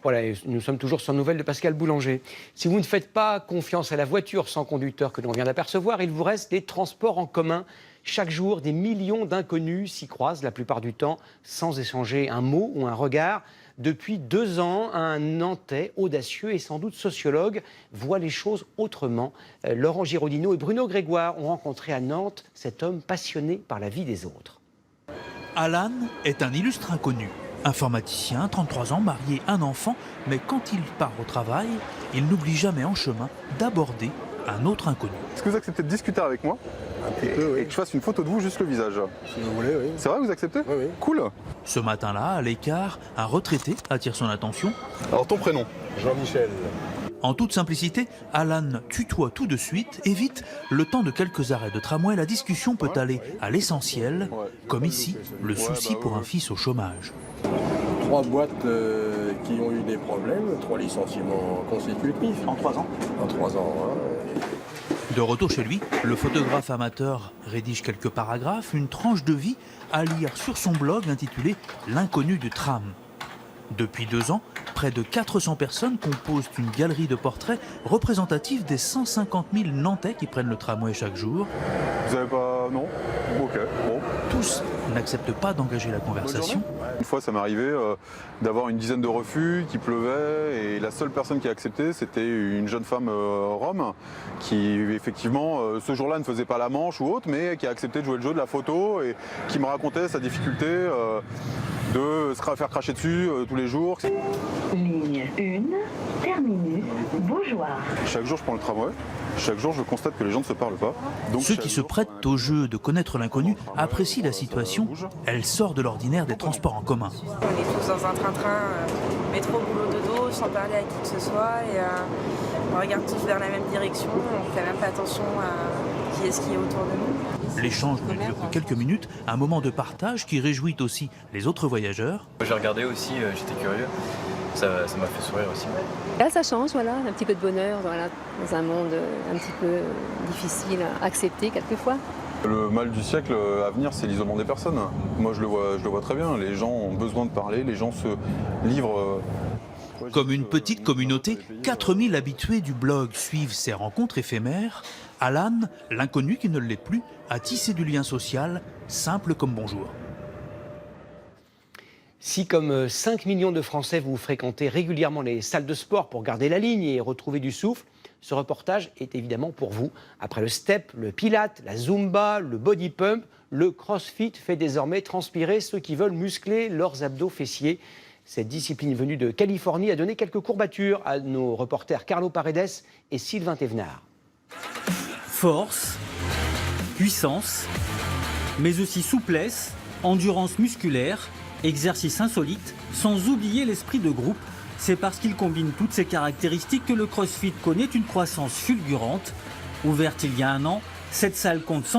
Voilà, et nous sommes toujours sans nouvelles de Pascal Boulanger. Si vous ne faites pas confiance à la voiture sans conducteur que l'on vient d'apercevoir, il vous reste les transports en commun. Chaque jour, des millions d'inconnus s'y croisent, la plupart du temps, sans échanger un mot ou un regard. Depuis 2 ans, un Nantais audacieux et sans doute sociologue voit les choses autrement. Laurent Giraudineau et Bruno Grégoire ont rencontré à Nantes cet homme passionné par la vie des autres. Alan est un illustre inconnu. Informaticien, 33 ans, marié, un enfant, mais quand il part au travail, il n'oublie jamais en chemin d'aborder un autre inconnu. Est-ce que vous acceptez de discuter avec moi et que je fasse une photo de vous, juste le visage? Si vous voulez, oui. C'est vrai, vous acceptez? Oui, oui. Cool. Ce matin-là, à l'écart, un retraité attire son attention. Alors ton prénom? Jean-Michel. En toute simplicité, Alan tutoie tout de suite et vite, le temps de quelques arrêts de tramway, la discussion peut aller à l'essentiel, comme ici, le souci pour un fils au chômage. 3 boîtes qui ont eu des problèmes, 3 licenciements consécutifs. En 3 ans. En 3 ans, hein. De retour chez lui, le photographe amateur rédige quelques paragraphes, une tranche de vie à lire sur son blog intitulé « L'inconnu du tram ». Depuis 2 ans, près de 400 personnes composent une galerie de portraits représentatifs des 150 000 Nantais qui prennent le tramway chaque jour. Vous avez pas... Non? Ok, bon. Tous n'acceptent pas d'engager la conversation. Une fois, ça m'est arrivé d'avoir une dizaine de refus, qu'il pleuvait, et la seule personne qui a accepté, c'était une jeune femme rome, qui effectivement, ce jour-là, ne faisait pas la manche ou autre, mais qui a accepté de jouer le jeu de la photo et qui me racontait sa difficulté de se faire cracher dessus tous les jours. Ligne 1, terminus, Beaujoire. Chaque jour, je prends le tramway. Chaque jour, je constate que les gens ne se parlent pas. Donc, Ceux qui se prêtent au jeu de connaître l'inconnu apprécient la situation. Elle sort de l'ordinaire des transports en commun. On est tous dans un train-train, métro, boulot, dodo, sans parler à qui que ce soit. Et on regarde tous vers la même direction. On ne fait même pas attention à qui est-ce qui est autour de nous. L'échange ne dure que quelques minutes, un moment de partage qui réjouit aussi les autres voyageurs. J'ai regardé aussi, j'étais curieux. Ça m'a fait sourire aussi. Là, ça change, voilà, un petit peu de bonheur, voilà, dans un monde un petit peu difficile à accepter quelquefois. Le mal du siècle à venir, c'est l'isolement des personnes. Moi, je le vois très bien. Les gens ont besoin de parler, les gens se livrent. Comme une petite communauté, 4000 habitués du blog suivent ces rencontres éphémères. Alan, l'inconnu qui ne l'est plus, a tissé du lien social, simple comme bonjour. Si, comme 5 millions de Français, vous fréquentez régulièrement les salles de sport pour garder la ligne et retrouver du souffle, ce reportage est évidemment pour vous. Après le step, le pilate, la zumba, le body pump, le crossfit fait désormais transpirer ceux qui veulent muscler leurs abdos fessiers. Cette discipline venue de Californie a donné quelques courbatures à nos reporters Carlo Paredes et Sylvain Thévenard. Force, puissance, mais aussi souplesse, endurance musculaire, exercice insolite, sans oublier l'esprit de groupe. C'est parce qu'il combine toutes ces caractéristiques que le CrossFit connaît une croissance fulgurante. Ouverte il y a 1 an, cette salle compte 100